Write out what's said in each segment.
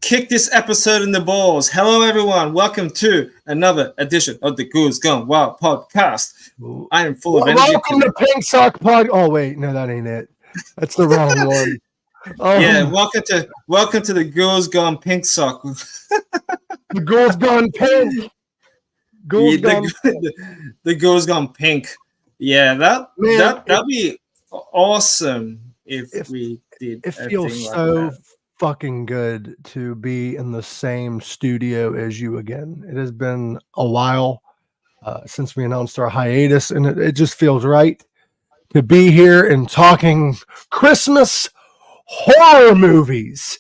kick this episode in the balls. Hello, everyone. Welcome to another edition of the Ghouls Gone Wild podcast. I am full of energy. Welcome to Pinksock Podcast. Oh wait, no, that ain't it. That's the wrong one. Welcome to the Ghouls Gone Pinksock. The Ghouls Gone Pink. The Ghouls Gone Pink. Yeah, that'd be awesome if we did. It feels so fucking good to be in the same studio as you again. It has been a while since we announced our hiatus, and it just feels right to be here and talking Christmas horror movies.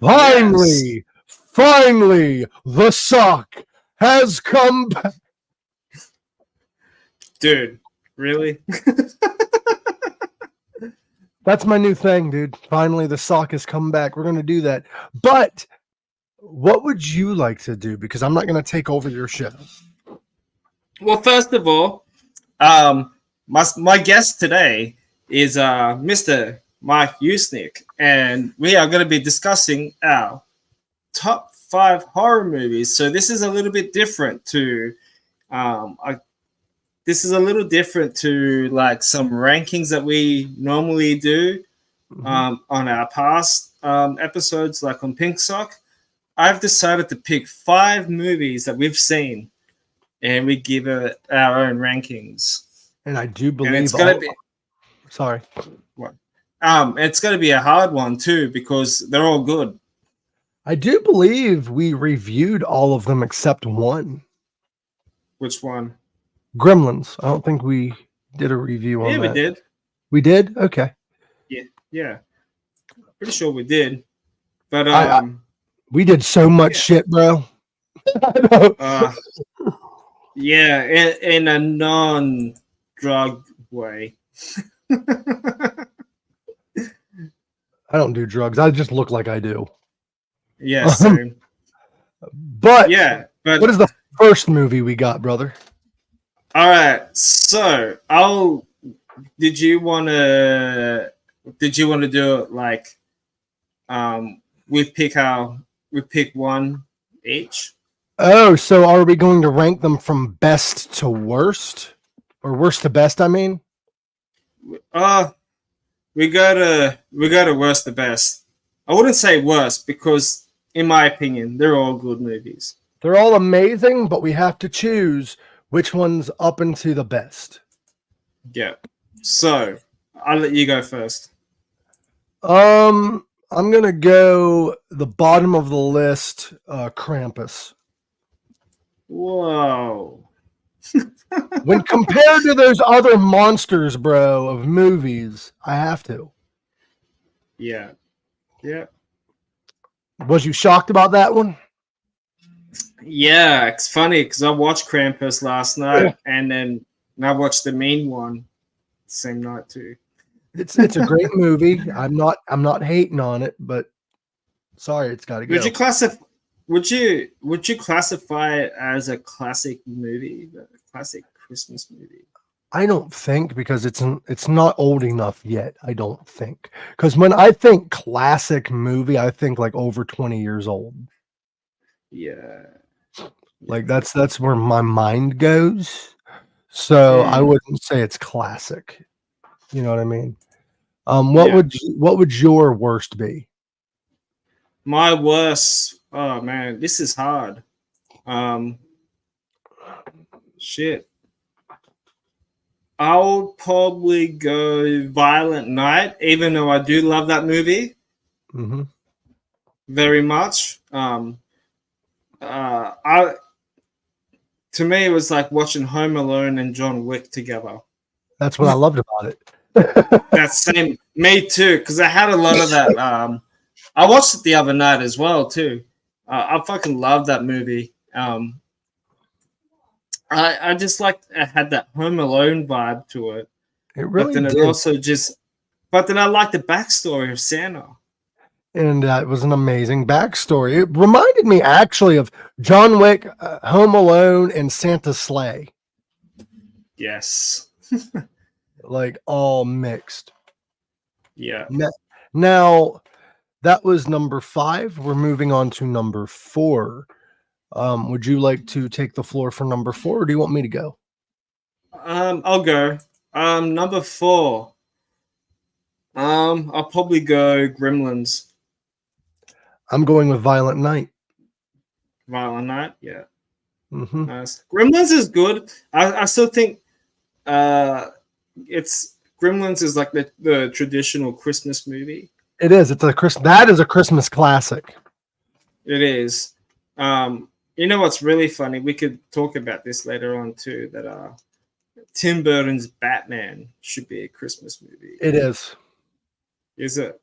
Finally, the sock has come back. Dude, really? That's my new thing, dude. Finally, the sock has come back. We're going to do that. But what would you like to do? Because I'm not going to take over your show. Well, first of all, my guest today is Mr. Mike Usenick, and we are going to be discussing our top 5 horror movies. So this is a little bit different to like some rankings that we normally do on our past episodes, like on Pinksock. I've decided to pick 5 movies that we've seen, and we give it our own rankings. And I do believe it's going to be. Sorry. What? It's going to be a hard one too because they're all good. I do believe we reviewed all of them except one. Which one? Gremlins. I don't think we did a review on that. Yeah, we did. We did? Okay. Yeah. Pretty sure we did. But we did so much shit, bro. Yeah, in a non-drug way. I don't do drugs. I just look like I do. Yeah, same. But what is the first movie we got, brother? All right. So, did you want to do it like we pick one each? Oh, so are we going to rank them from best to worst, or worst to best? I mean, we go to worst to best. I wouldn't say worst because, in my opinion, they're all good movies. They're all amazing, but we have to choose which one's up into the best. Yeah. So I'll let you go first. I'm gonna go the bottom of the list. Krampus. Whoa. When compared to those other monsters, bro, of movies, I have to. Yeah. Was you shocked about that one? Yeah, it's funny because I watched Krampus last night, and then I watched the Mean one same night too. It's a great movie. I'm not hating on it, but sorry, it's got to go. Would you classify it as a classic movie, a classic Christmas movie? I don't think, because it's not old enough yet. I don't think, because when I think classic movie, I think like over 20 years old. Yeah. Like that's where my mind goes. So I wouldn't say it's classic. You know what I mean? What would your worst be? My worst. Oh man, this is hard. Shit. I'll probably go Violent Night, even though I do love that movie very much. To me, it was like watching Home Alone and John Wick together. That's what I loved about it. That's same. Me too, because I had a lot of that. I watched it the other night as well too. I fucking love that movie. I just like I had that Home Alone vibe to it. It really did. But then I like the backstory of Santa. And it was an amazing backstory. It reminded me actually of John Wick, Home Alone, and Santa's Sleigh. Yes. Like all mixed. Yeah. Now, That was number 5. We're moving on to number 4. Would you like to take the floor for number 4, or do you want me to go? I'll go. Number 4. I'll probably go Gremlins. I'm going with Violent Night. Violent Night, yeah. Mm-hmm. Nice. Gremlins is good. I still think it's Gremlins is like the traditional Christmas movie. It is. That is a Christmas classic. It is. You know what's really funny? We could talk about this later on too. That Tim Burton's Batman should be a Christmas movie. It is. Is it?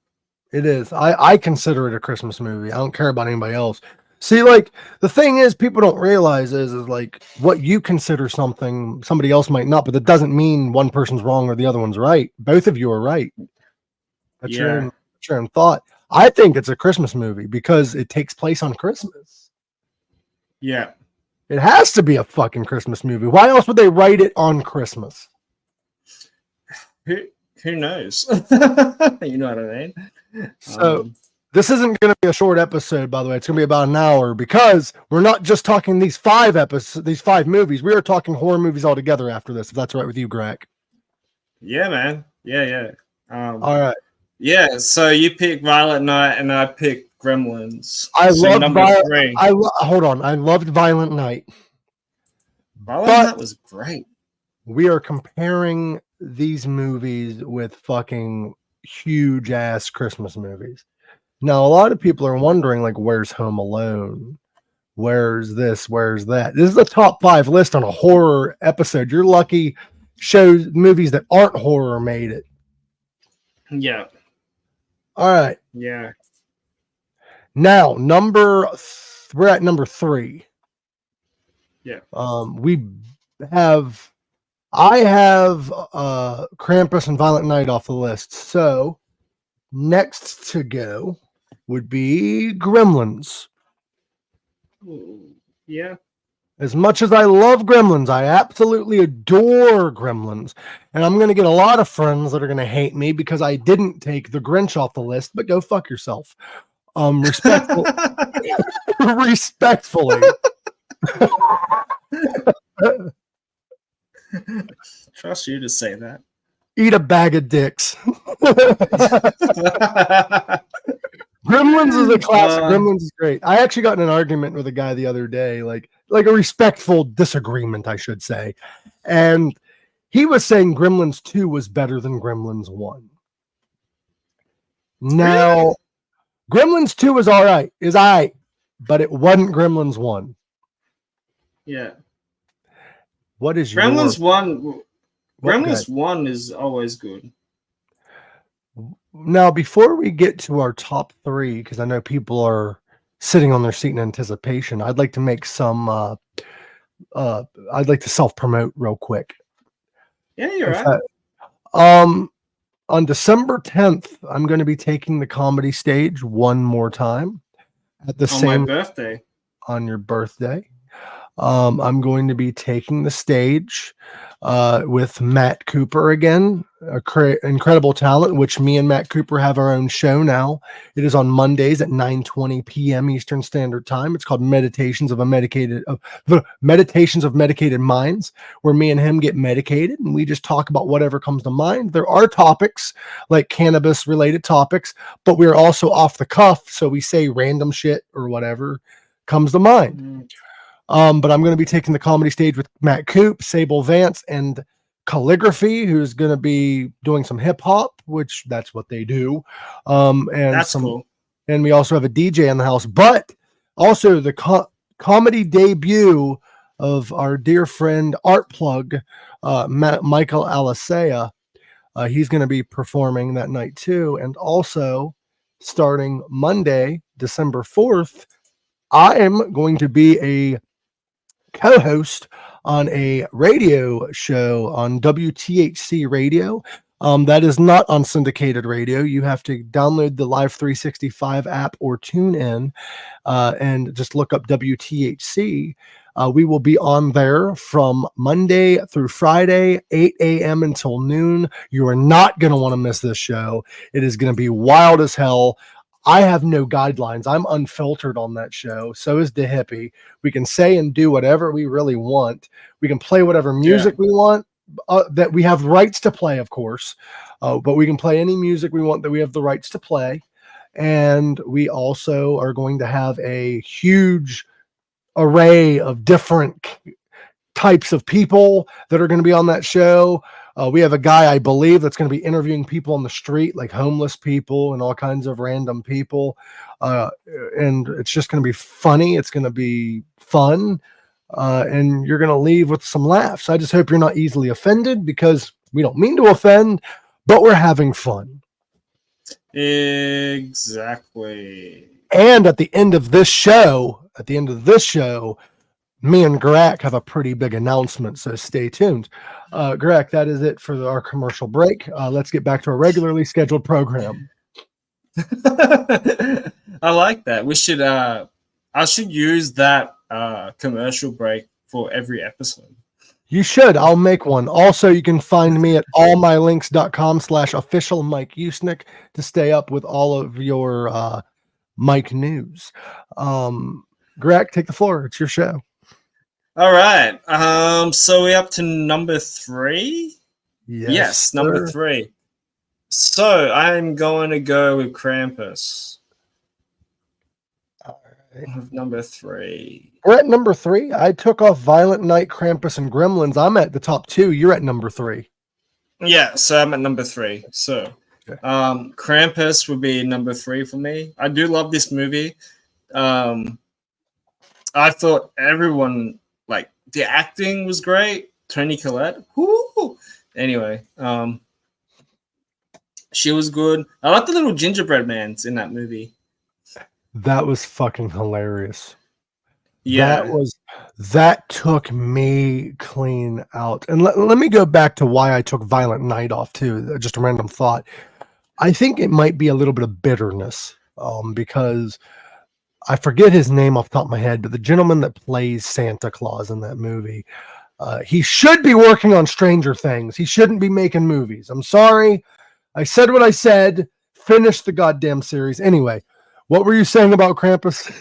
It is. I consider it a Christmas movie. I don't care about anybody else. See, like, the thing is, people don't realize is like what you consider something, somebody else might not, but that doesn't mean one person's wrong or the other one's right. Both of you are right. That's your own thought. I think it's a Christmas movie because it takes place on Christmas. Yeah. It has to be a fucking Christmas movie. Why else would they write it on Christmas? Who knows? You know what I mean? So this isn't going to be a short episode, by the way. It's going to be about an hour because we're not just talking these 5 movies. We are talking horror movies altogether after this, if that's all right with you, Greg. Yeah, man. Yeah. All right. Yeah, so you pick Violent Night and I pick Gremlins. I loved Violent Night. Violent Night was great. We are comparing these movies with fucking huge ass Christmas movies. Now, a lot of people are wondering, like, where's Home Alone? Where's this? Where's that? This is a top 5 list on a horror episode. You're lucky movies that aren't horror made it. Yeah. All right. Yeah. Now, we're at number 3. Yeah. I have Krampus and Violent Night off the list. So next to go would be Gremlins. Yeah. As much as I love Gremlins, I absolutely adore Gremlins. And I'm going to get a lot of friends that are going to hate me because I didn't take the Grinch off the list, but go fuck yourself. Respectfully. Trust you to say that. Eat a bag of dicks. Gremlins is a classic. Gremlins is great. I actually got in an argument with a guy the other day, like a respectful disagreement, I should say. And he was saying Gremlins 2 was better than Gremlins 1. Now, really? Gremlins 2 is all right, but it wasn't Gremlins 1. Yeah. What is Gremlins 1? Gremlins 1 is always good. Now, before we get to our top 3, because I know people are sitting on their seat in anticipation, I'd like to make some. I'd like to self-promote real quick. Yeah, you're right. On December 10th, I'm going to be taking the comedy stage one more time at the same my birthday. On your birthday. I'm going to be taking the stage with Matt Cooper again, incredible talent, which me and Matt Cooper have our own show now. It is on Mondays at 9:20 p.m. Eastern Standard Time. It's called Meditations of Medicated Minds, where me and him get medicated and we just talk about whatever comes to mind. There are topics like cannabis related topics, but we're also off the cuff, so we say random shit or whatever comes to mind. Mm-hmm. But I'm going to be taking the comedy stage with Matt Coop, Sable Vance, and Calligraphy, who's going to be doing some hip hop, which that's what they do. And that's cool. And we also have a DJ in the house, but also the comedy debut of our dear friend Art Plug, Michael Alicea. He's going to be performing that night too. And also starting Monday, December 4th, I am going to be a co-host on a radio show on WTHC radio. That is not on syndicated radio. You have to download the Live 365 app or tune in and just look up WTHC. We will be on there from Monday through Friday, 8 a.m. until noon. You are not going to want to miss this show. It is going to be wild as hell. I have no guidelines. I'm unfiltered on that show. So is the hippie. We can say and do whatever we really want. We can play whatever music we want, that we have rights to play, of course. But we can play any music we want that we have the rights to play. And we also are going to have a huge array of different types of people that are going to be on that show. We have a guy, I believe, that's going to be interviewing people on the street, like homeless people and all kinds of random people. And it's just going to be funny. It's going to be fun. And you're going to leave with some laughs. I just hope you're not easily offended, because we don't mean to offend, but we're having fun. Exactly. And at the end of this show, me and Greg have a pretty big announcement, so stay tuned. Greg, that is it for our commercial break. Let's get back to our regularly scheduled program. I like that. We should. I should use that commercial break for every episode. You should. I'll make one. Also, you can find me at allmylinks.com/official Mike Usenick to stay up with all of your Mike news. Greg, take the floor. It's your show. All right. So we're up to number 3. Yes, number 3. So I'm going to go with Krampus. All right. Number 3. We're at number 3. I took off Violent Night, Krampus, and Gremlins. I'm at the top 2. You're at number 3. Yeah, so I'm at number 3. So Krampus would be number 3 for me. I do love this movie. I thought everyone, like, the acting was great. Toni Collette. Woo! Anyway, she was good. I like the little gingerbread mans in that movie. That was fucking hilarious. Yeah. That took me clean out. And let me go back to why I took Violent Night off too. Just a random thought. I think it might be a little bit of bitterness, because I forget his name off the top of my head, but the gentleman that plays Santa Claus in that movie, he should be working on Stranger Things. He shouldn't be making movies. I'm sorry. I said what I said. Finish the goddamn series. Anyway, what were you saying about Krampus?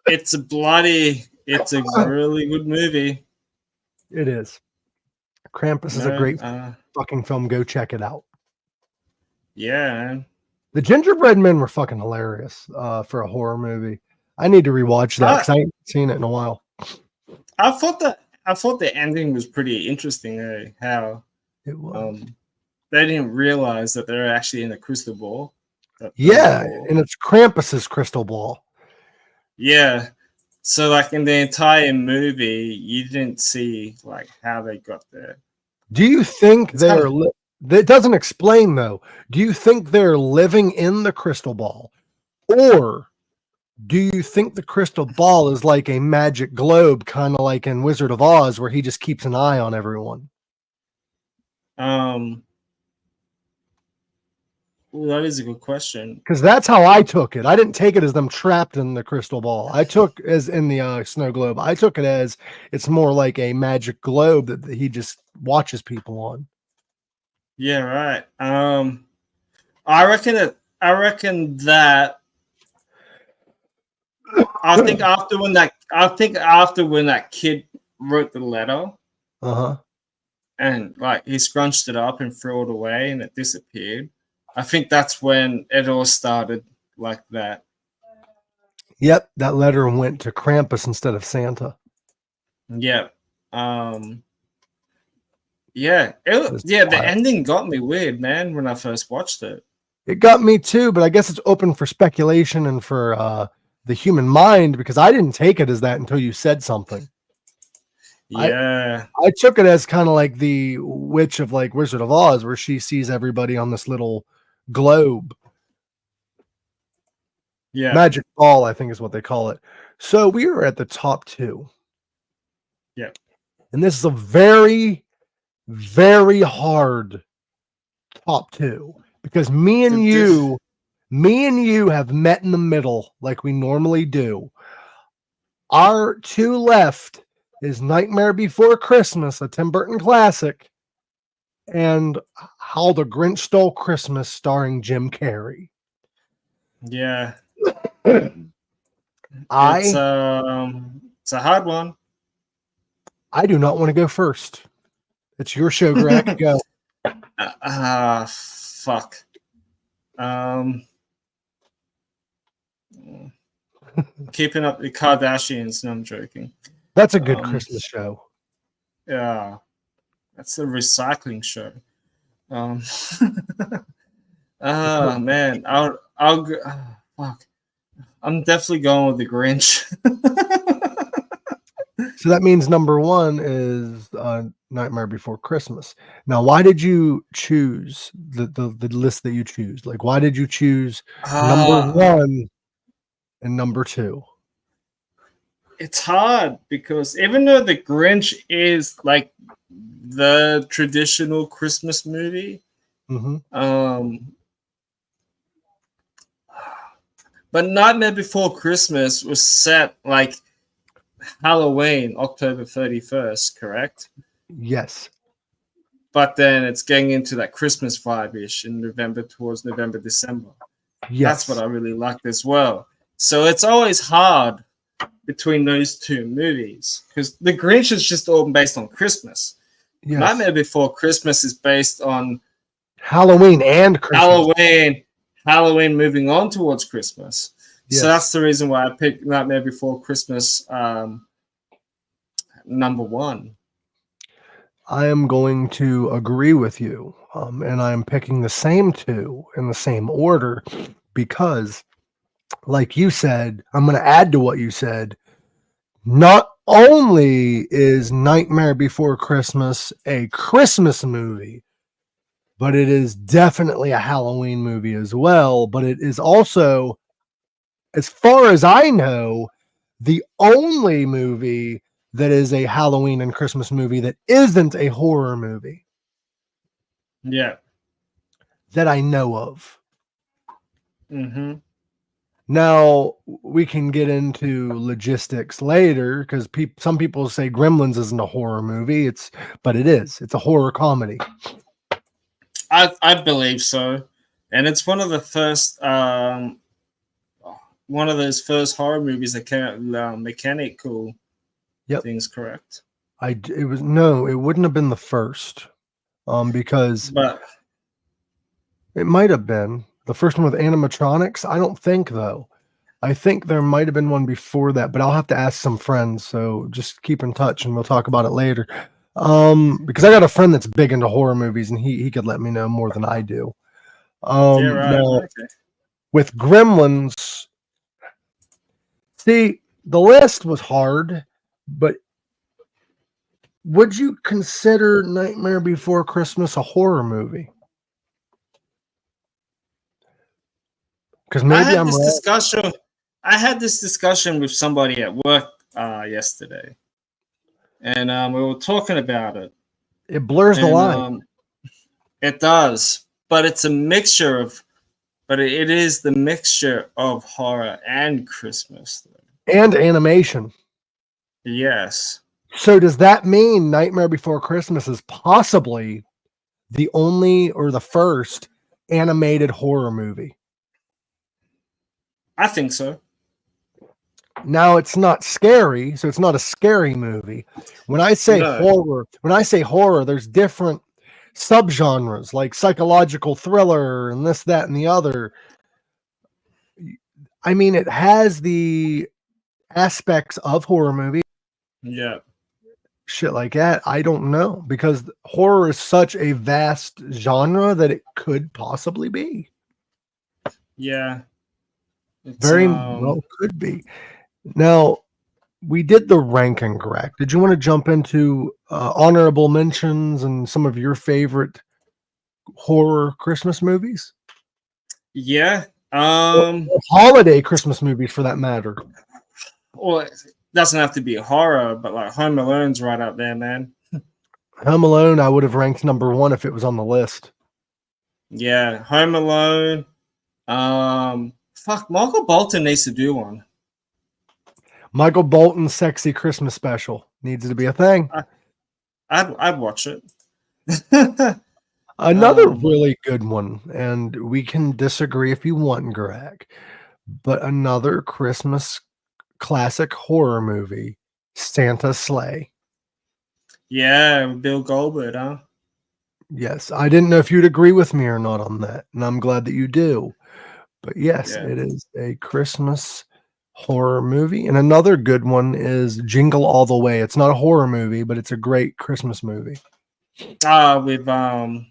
It's a really good movie. It is. Krampus is a great fucking film. Go check it out. Yeah. The Gingerbread Men were fucking hilarious for a horror movie. I need to rewatch that because I ain't seen it in a while. I thought the ending was pretty interesting. How it was. They didn't realize that they're actually in a crystal ball. Yeah, and it's Krampus's crystal ball. Yeah. So, like, in the entire movie, you didn't see, like, how they got there. Do you think they're... It doesn't explain, though. Do you think they're living in the crystal ball? Or do you think the crystal ball is like a magic globe, kind of like in Wizard of Oz, where he just keeps an eye on everyone? Well, that is a good question. Because that's how I took it. I didn't take it as them trapped in the crystal ball. I took as in the snow globe. I took it as it's more like a magic globe that he just watches people on. Yeah, right. I reckon that. I think after when that kid wrote the letter, and like he scrunched it up and threw it away, and it disappeared. I think that's when it all started like that. Yep, that letter went to Krampus instead of Santa. Yep. Yeah. The ending got me weird, man, when I first watched it. It got me too, but I guess it's open for speculation and for the human mind, because I didn't take it as that until you said something. Yeah. I took it as kind of like the witch of like Wizard of Oz, where she sees everybody on this little globe. Yeah. Magic ball, I think is what they call it. So we are at the top 2. Yeah. And this is a very, very hard top 2, because me and you have met in the middle like we normally do. Our 2 left is Nightmare Before Christmas, a Tim Burton classic, and How the Grinch Stole Christmas starring Jim Carrey. Yeah. I It's a hard one. do not want to go first. It's your show, Greg. Go. Fuck. Keeping Up the Kardashians. No, I'm joking. That's a good Christmas show. Yeah, that's a recycling show. Oh man, I'll fuck. I'm definitely going with the Grinch. So that means number one is Nightmare Before Christmas. Now, why did you choose the list that you choose? Like, why did you choose number one and number two? It's hard because even though the Grinch is like the traditional Christmas movie, but Nightmare Before Christmas was set like Halloween, October 31st, correct? Yes. But then it's getting into that Christmas vibe-ish in November, towards November, December. Yes. That's what I really liked as well. So it's always hard between those two movies because the Grinch is just all based on Christmas. Yes. Nightmare Before Christmas is based on Halloween and Christmas. Halloween moving on towards Christmas. Yes. So that's the reason why I picked Nightmare Before Christmas number one. I am going to agree with you, and I'm picking the same two in the same order because, like you said, I'm going to add to what you said. Not only is Nightmare Before Christmas a Christmas movie, but it is definitely a Halloween movie as well. But it is also, as far as I know, the only movie that is a Halloween and Christmas movie that isn't a horror movie. Yeah. That I know of. Mm-hmm. Now, we can get into logistics later because some people say Gremlins isn't a horror movie. But it is. It's a horror comedy. I believe so. And it's one of the first one of those first horror movies that came out mechanical things, correct? It wouldn't have been the first. Because it might have been the first one with animatronics. I don't think though. I think there might have been one before that, but I'll have to ask some friends. So just keep in touch and we'll talk about it later. Because I got a friend that's big into horror movies and he could let me know more than I do. Now, with Gremlins, see, the list was hard, but would you consider Nightmare Before Christmas a horror movie? Because maybe I had this discussion with somebody at work yesterday, and we were talking about it. It blurs the line. It does, but it's a mixture of. But it is the mixture of horror and Christmas, and animation. Yes. So does that mean Nightmare Before Christmas is possibly the only or the first animated horror movie? I think so. Now it's not scary, so it's not a scary movie. When I say horror, there's different subgenres like psychological thriller and this, that, and the other. I mean, it has the aspects of horror movie. Yeah. Shit like that. I don't know because horror is such a vast genre that it could possibly be. Yeah. Very well could be. Now, we did the ranking correct. Did you want to jump into honorable mentions and some of your favorite horror Christmas movies? Yeah. Holiday Christmas movies for that matter. Well, it doesn't have to be a horror, but like Home Alone's right up there, man. Home Alone, I would have ranked number one if it was on the list. Yeah, Home Alone. Michael Bolton needs to do one. Michael Bolton's Sexy Christmas Special needs to be a thing. I'd watch it. Another really good one, and we can disagree if you want, Greg, but another Christmas classic horror movie, Santa's Sleigh. Yeah, Bill Goldberg, huh? Yes, I didn't know if you'd agree with me or not on that, and I'm glad that you do. But yes, Yeah. it is a Christmas horror movie. And another good one is Jingle All the Way. It's not a horror movie, but it's a great Christmas movie. With Arnie.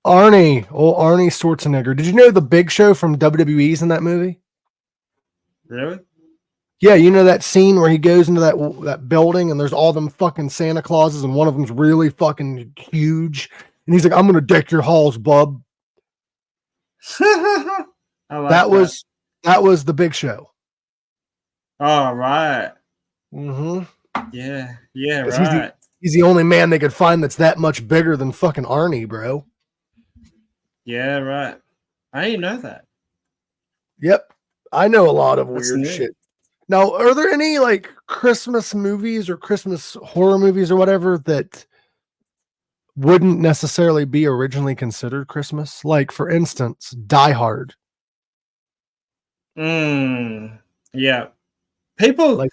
Arnie Schwarzenegger. Did you know the Big Show from WWE's in that movie? Really? Yeah, you know that scene where he goes into that building and there's all them fucking Santa Clauses and one of them's really fucking huge. And he's like, I'm going to deck your halls, bub. That was the Big Show. Oh, right. Mm-hmm. Yeah, right. He's the only man they could find that's that much bigger than fucking Arnie, bro. Yeah, right. I didn't know that. Yep. I know a lot of That's weird new. shit. Now, are there any like Christmas movies or Christmas horror movies or whatever that wouldn't necessarily be originally considered Christmas? Like, for instance, Die Hard. Yeah. People Like,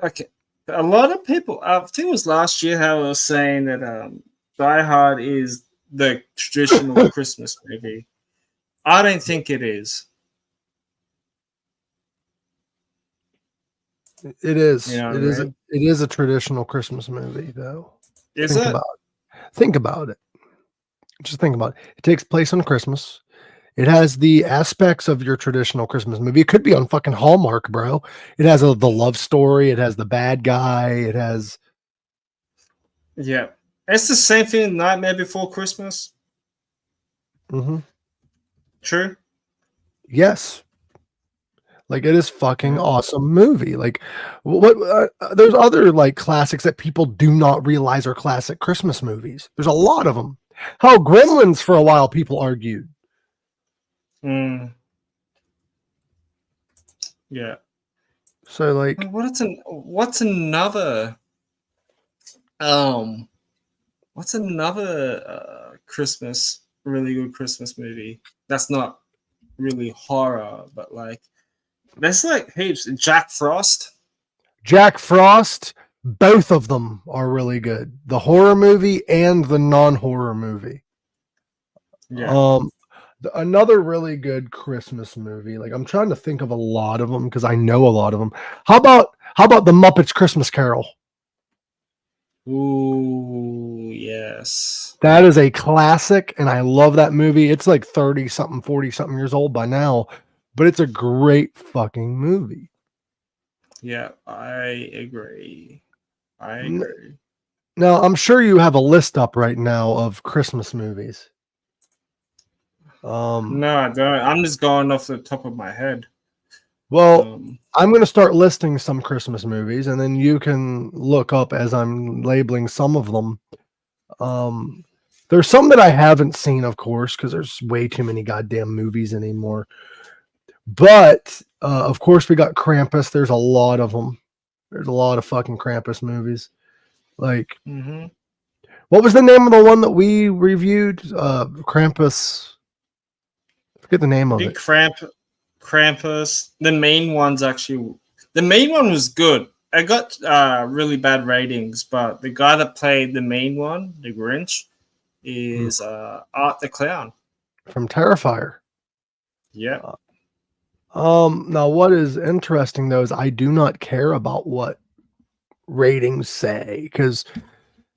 okay. A lot of people, I think it was last year how I was saying that Die Hard is the traditional Christmas movie. I don't think it is. it is. You know what It I is. mean? It is a traditional Christmas movie, though. Is it? Think about it. Just think about it. It takes place on Christmas. It has the aspects of your traditional Christmas movie. It could be on fucking Hallmark, bro. It has the love story. It has the bad guy. It has. Yeah. It's the same thing in Nightmare Before Christmas. Mm-hmm. True? Yes. Like, it is fucking awesome movie. Like, what? There's other like classics that people do not realize are classic Christmas movies. There's a lot of them. How Gremlins for a while people argued. Yeah. So like, what's another Christmas really good Christmas movie that's not really horror, but like there's like heaps. Jack Frost. Both of them are really good. The horror movie and the non-horror movie. Yeah. Another really good Christmas movie. Like, I'm trying to think of a lot of them because I know a lot of them. How about the Muppets Christmas Carol? Ooh, yes. That is a classic, and I love that movie. It's like 30-something, 40-something years old by now, but it's a great fucking movie. Yeah, I agree. Now, I'm sure you have a list up right now of Christmas movies. No, I don't. I'm just going off the top of my head. Well, I'm going to start listing some Christmas movies, and then you can look up as I'm labeling some of them. There's some that I haven't seen, of course, because there's way too many goddamn movies anymore. But, of course, we got Krampus. There's a lot of them. There's a lot of fucking Krampus movies. Like, what was the name of the one that we reviewed? Krampus. I forget the name of it. Krampus. The main one was good. I got really bad ratings, but the guy that played the main one, the Grinch, is Art the Clown from Terrifier. Yeah. Now what is interesting though is I do not care about what ratings say, because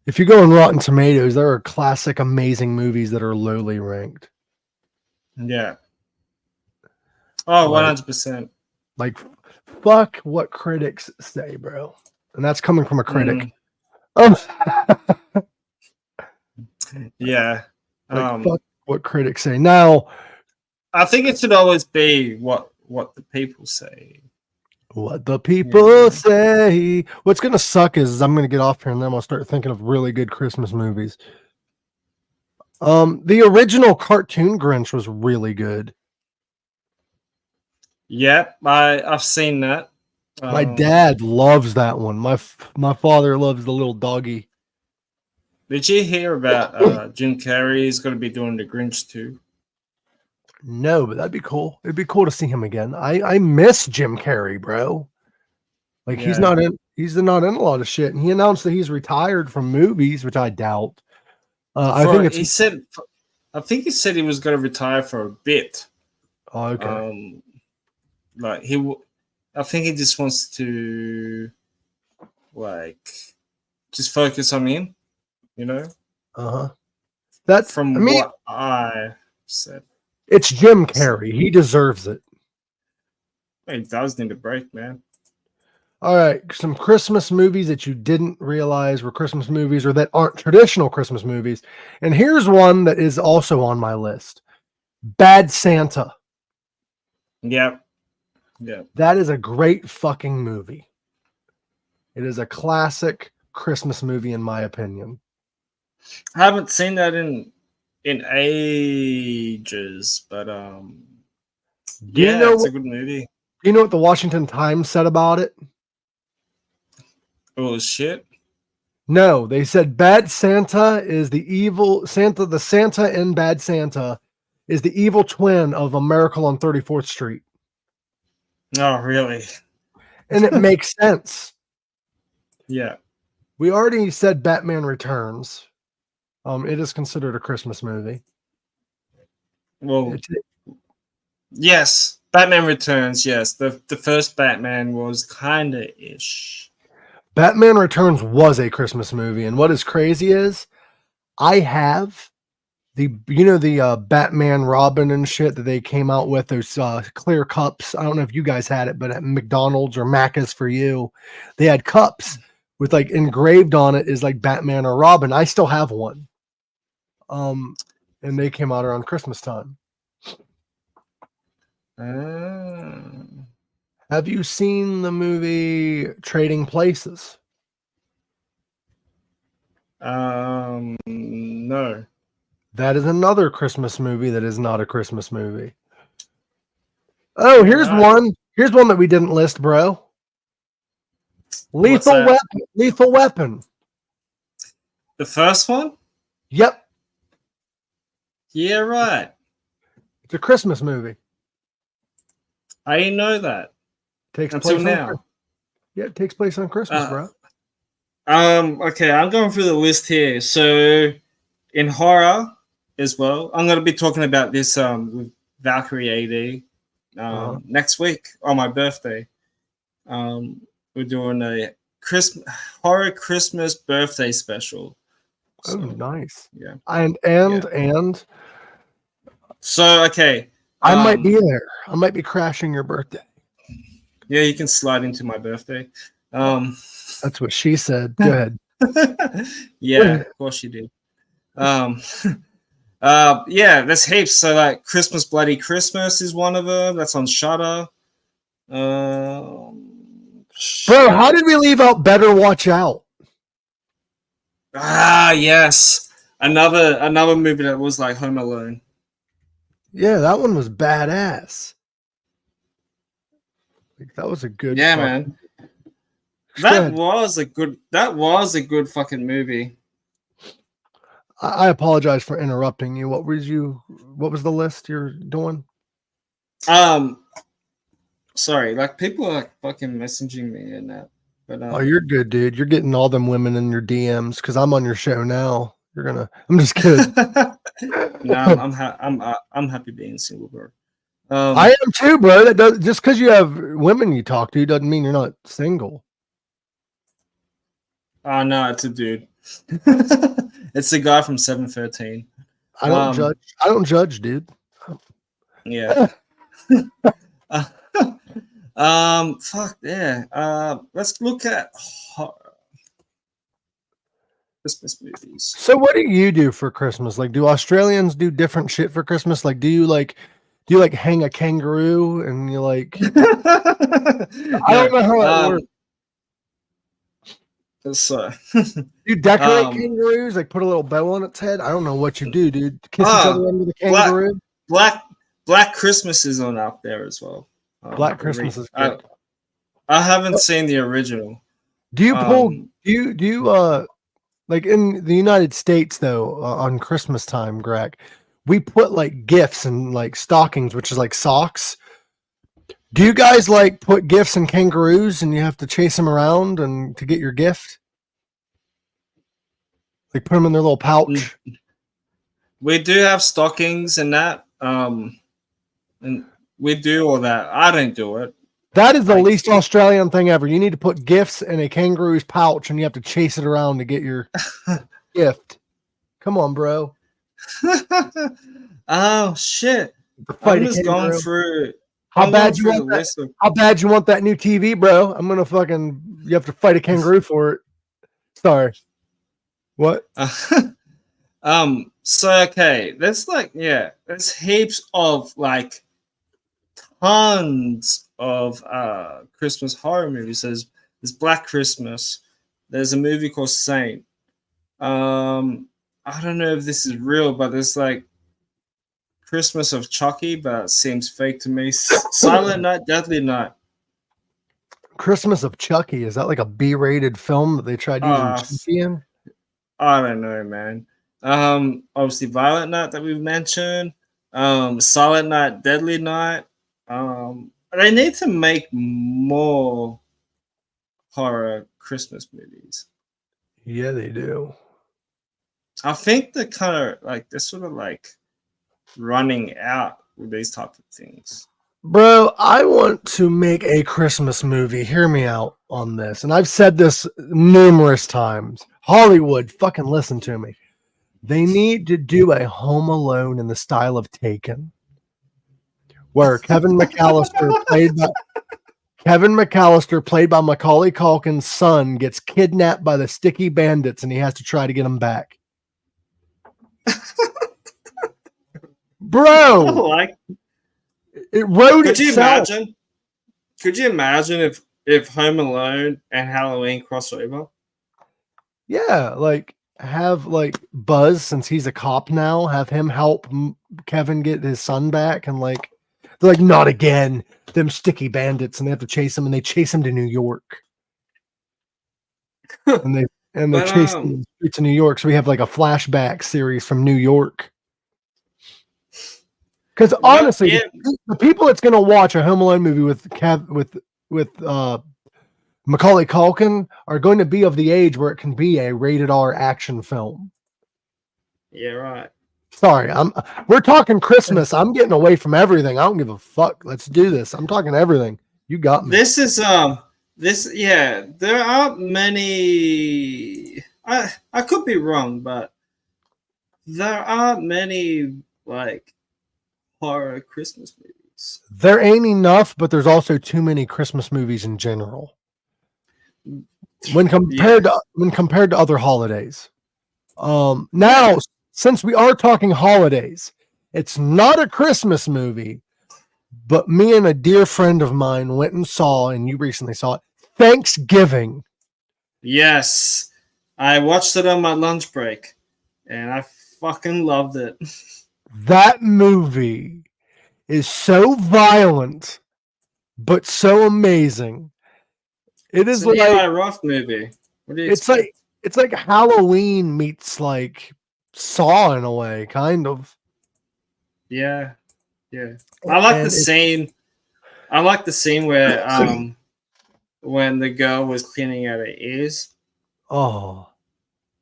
if you go on Rotten Tomatoes, there are classic amazing movies that are lowly ranked. Yeah. Oh, 100%. Like, fuck what critics say, bro. And that's coming from a critic. Yeah. Fuck what critics say. Now, I think it should always be what the people say. What the people say. What's going to suck is I'm going to get off here and then I'm going to start thinking of really good Christmas movies. The original cartoon Grinch was really good. Yep, I've seen that. My dad loves that one. My father loves the little doggy. Did you hear about Jim Carrey is going to be doing The Grinch too? No, but that'd be cool. It'd be cool to see him again. I miss Jim Carrey, bro. Like he's Yeah. he's not in a lot of shit. And he announced that he's retired from movies, which I doubt. I think he said he was going to retire for a bit. Oh, okay. Like I think he just wants to like just focus on him, you know. That's from what I said. It's Jim Carrey. He deserves it. He does need a break, man. All right, some Christmas movies that you didn't realize were Christmas movies or that aren't traditional Christmas movies. And here's one that is also on my list. Bad Santa. Yep. Yeah. That is a great fucking movie. It is a classic Christmas movie, in my opinion. I haven't seen that in ages, but it's a good movie. Do you know what the Washington Times said about it? Oh shit. No, they said Bad Santa is the evil Santa. The Santa in Bad Santa is the evil twin of A Miracle on 34th Street. Oh, really? And it makes sense. Yeah. We already said Batman Returns. It is considered a Christmas movie. Well, yes, Batman Returns. Yes, the first Batman was kind of ish. Batman Returns was a Christmas movie, and what is crazy is I have the Batman Robin and shit that they came out with, those clear cups. I don't know if you guys had it, but at McDonald's or Macca's for you, they had cups with like engraved on it is like Batman or Robin. I still have one. And they came out around Christmas time. Have you seen the movie Trading Places? No. That is another Christmas movie that is not a Christmas movie. Oh, here's one. Here's one that we didn't list, bro. Lethal Weapon. Lethal Weapon. The first one? Yep. Yeah, right. It's a Christmas movie. I didn't know that. Takes until place now. It takes place on Christmas, bro. Okay, I'm going through the list here. So, in horror as well, I'm going to be talking about this with Valkyrie AD next week on my birthday. We're doing a horror Christmas birthday special. So, nice. Yeah. And so, okay. I might be there. I might be crashing your birthday. Yeah, you can slide into my birthday. That's what she said. Go ahead. Yeah, of course you did. Yeah, there's heaps. So like Christmas Bloody Christmas is one of them. That's on Shudder. Bro, how did we leave out Better Watch Out? Yes. Another movie that was like Home Alone. Yeah, that one was badass. Like, that was a good. Yeah, man. That was a good fucking movie. I apologize for interrupting you. What was the list you're doing? Sorry, like people are like fucking messaging me and that. But oh, you're good, dude. You're getting all them women in your DMs because I'm on your show now. I'm just kidding. No, I'm happy being single, bro. I am too, bro. That does just because you have women you talk to doesn't mean you're not single. Oh no, it's a dude. It's the guy from 713. I don't judge. I don't judge, dude. Yeah. Fuck yeah. Let's look at Christmas movies. So, what do you do for Christmas? Like, do Australians do different shit for Christmas? Like, do you hang a kangaroo and you like? I don't know how it works. You decorate kangaroos, like put a little bow on its head. I don't know what you do, dude. Kiss each other under the kangaroo. Black Christmas is on out there as well. Black Christmas is good. I haven't seen the original. Do you pull? Do you Like in the United States, though, on Christmas time, Greg, we put like gifts and like stockings, which is like socks. Do you guys like put gifts in kangaroos and you have to chase them around and to get your gift? Like put them in their little pouch? We do have stockings and that. And we do all that. I don't do it. That is the least Australian thing ever. You need to put gifts in a kangaroo's pouch and you have to chase it around to get your gift. Come on, bro. Oh shit. I'm just going through. How bad you want that new TV, bro? I'm gonna you have to fight a kangaroo for it. Sorry. What? So okay, there's heaps of like tons of Christmas horror movies. There's Black Christmas. There's a movie called Saint. I don't know if this is real, but there's like Christmas of Chucky, but it seems fake to me. Silent Night, Deadly Night. Christmas of Chucky, is that like a B-rated film that they tried using Chucky in? I don't know, man. Obviously Violent Night that we've mentioned. Silent Night, Deadly Night. They need to make more horror Christmas movies. Yeah, they do. I think they're sort of like running out with these type of things. Bro, I want to make a Christmas movie. Hear me out on this. And I've said this numerous times. Hollywood, fucking listen to me. They need to do a Home Alone in the style of Taken, where Kevin McAllister, played by Macaulay Culkin's son, gets kidnapped by the sticky bandits and he has to try to get him back. Bro, it wrote itself. Could you imagine if Home Alone and Halloween cross over? Yeah, like have like Buzz, since he's a cop now, have him help Kevin get his son back, and like they're like, not again, them sticky bandits, and they have to chase him, and they chase him to New York, and they chase him in the streets of New York. So we have like a flashback series from New York. Because honestly, the people that's gonna watch a Home Alone movie with Macaulay Culkin are going to be of the age where it can be a rated R action film. Yeah, right. Sorry, we're talking Christmas. I'm getting away from everything. I don't give a fuck. Let's do this. I'm talking everything. You got me. There aren't many. I could be wrong, but there aren't many like horror Christmas movies. There ain't enough, but there's also too many Christmas movies in general. When compared to other holidays. Now, since we are talking holidays, it's not a Christmas movie, but me and a dear friend of mine went and saw, and you recently saw it, Thanksgiving. Yes. I watched it on my lunch break, and I fucking loved it. That movie is so violent, but so amazing. It's like a rough movie. What do you expect? It's like Halloween meets like Saw in a way, kind of. Yeah. I like the scene. I like the scene where when the girl was cleaning out her ears. Oh.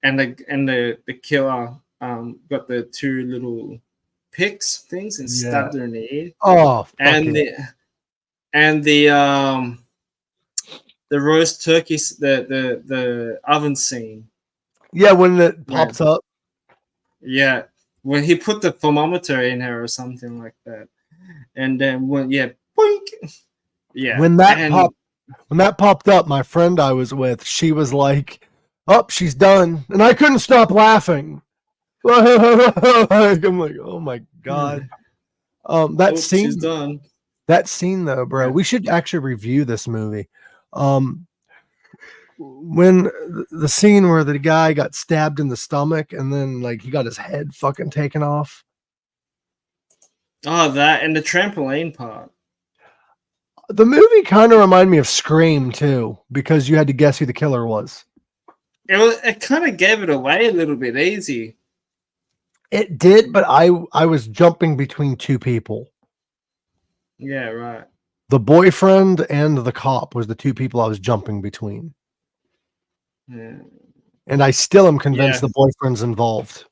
And the killer got the two little picks things and stabbed her in the ear. Oh, and the roast turkey, the oven scene. Yeah, when it pops up. Yeah, when he put the thermometer in her or something like that, and then boink. Yeah. When that popped up, my friend I was with, she was like, "Oh, she's done," and I couldn't stop laughing. I'm like, "Oh my god!" Scene. She's done. That scene, though, bro, we should actually review this movie. When the scene where the guy got stabbed in the stomach and then like he got his head fucking taken off. Oh, that and the trampoline part. The movie kind of reminded me of Scream too, because you had to guess who the killer was. it kind of gave it away a little bit easy. It did, but I was jumping between two people. Yeah, right. The boyfriend and the cop was the two people I was jumping between. Yeah. And I still am convinced Yeah. the boyfriend's involved.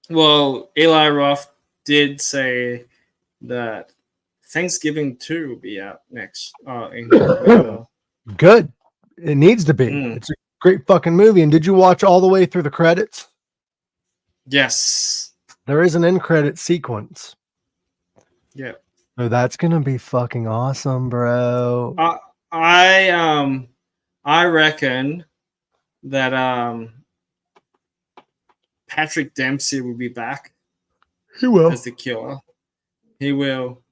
Well, Eli Roth did say that Thanksgiving 2 will be out next. In November. Good. It needs to be. Mm. It's a great fucking movie. And did you watch all the way through the credits? Yes. There is an end credit sequence. Yeah. So that's gonna be fucking awesome, bro. I reckon that Patrick Dempsey will be back. He will. As the killer. He will.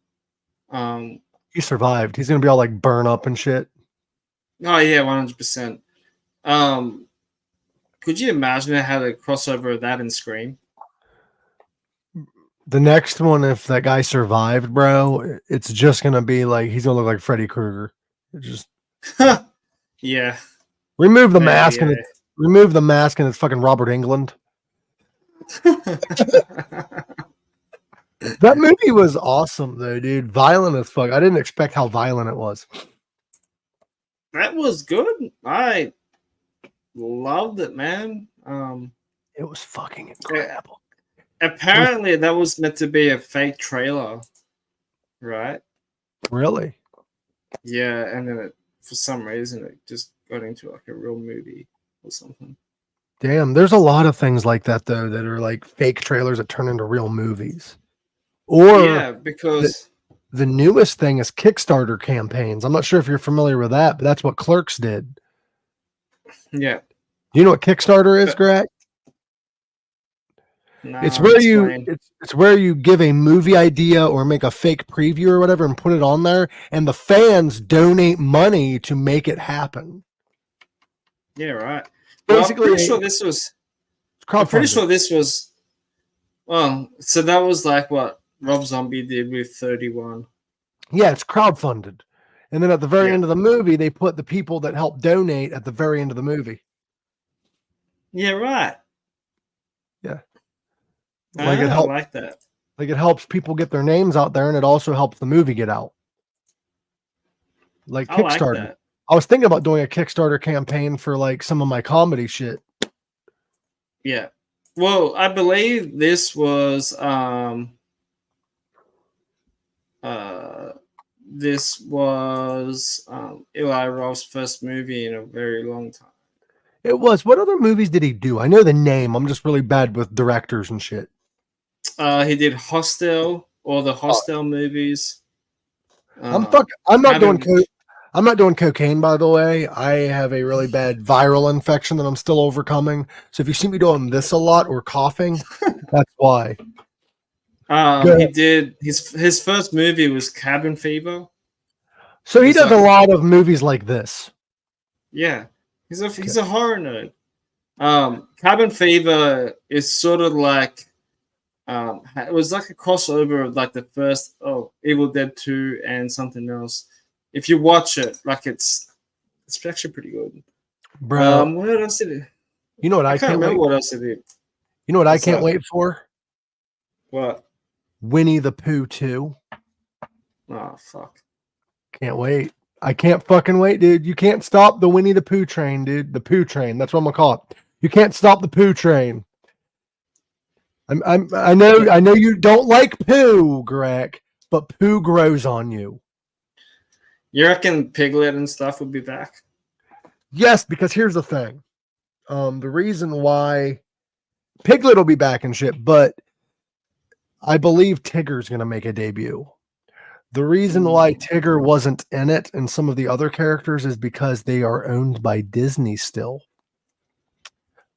He survived. He's gonna be all like burn up and shit. Oh yeah, 100%. Could you imagine it had a crossover of that in Scream? The next one, if that guy survived, bro, it's just gonna be like he's gonna look like Freddy Krueger. Just yeah. Remove the mask and remove the mask and it's fucking Robert Englund. That movie was awesome though, dude. Violent as fuck. I didn't expect how violent it was. That was good. I loved it, man. It was fucking incredible. Apparently, that was meant to be a fake trailer, right? Really? Yeah, and then for some reason it just got into like a real movie or something. Damn, there's a lot of things like that though that are like fake trailers that turn into real movies. Or yeah, because the newest thing is Kickstarter campaigns. I'm not sure if you're familiar with that, but that's what Clerks did. Yeah. Do you know what Kickstarter is, Greg? No, it's where you give a movie idea or make a fake preview or whatever and put it on there, and the fans donate money to make it happen. Yeah, right. Basically, well, I'm pretty sure this was. Well, so that was like what Rob Zombie did with 31. Yeah, it's crowdfunded, and then at the very end of the movie, they put the people that helped donate at the very end of the movie. Yeah, right. Yeah. Like I like that. Like it helps people get their names out there, and it also helps the movie get out. Like Kickstarter. Like I was thinking about doing a Kickstarter campaign for like some of my comedy shit. Yeah. Well, I believe this was Eli Roth's first movie in a very long time. It was. What other movies did he do? I know the name. I'm just really bad with directors and shit. He did Hostel, or the Hostel movies. I'm not doing cocaine, by the way. I have a really bad viral infection that I'm still overcoming. So if you see me doing this a lot or coughing, that's why. He did his first movie was Cabin Fever. So he does a lot of movies like this. Yeah, he's a horror nerd. Cabin Fever is sort of like it was like a crossover of like the first Evil Dead 2 and something else. If you watch it, like it's actually pretty good. Bro, what else did it? You know what I can't remember what else it did. You know what I can't wait for? What? Winnie the Pooh 2. Oh fuck. Can't wait. I can't fucking wait, dude. You can't stop the Winnie the Pooh train, dude. The Pooh train. That's what I'm gonna call it. You can't stop the Pooh train. I know you don't like poo, Greg, but poo grows on you. You reckon Piglet and stuff will be back? Yes, because here's the thing. The reason why Piglet will be back and shit, but I believe Tigger's gonna make a debut. The reason why Tigger wasn't in it and some of the other characters is because they are owned by Disney still.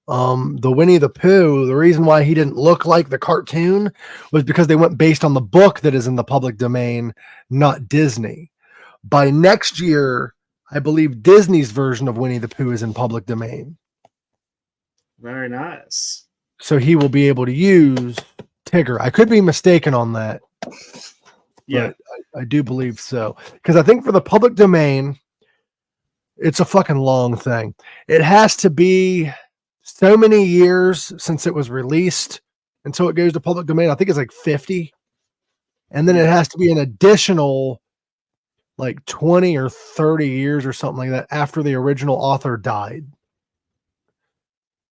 The Winnie the Pooh, the reason why he didn't look like the cartoon was because they went based on the book that is in the public domain, not Disney. By next year, I believe Disney's version of Winnie the Pooh is in public domain. Very nice. So he will be able to use Tigger. I could be mistaken on that. Yeah. But I do believe so. Because I think for the public domain, It's a fucking long thing. It has to be so many years since it was released until it goes to public domain. I think it's like 50. And then it has to be an additional like 20 or 30 years or something like that after the original author died.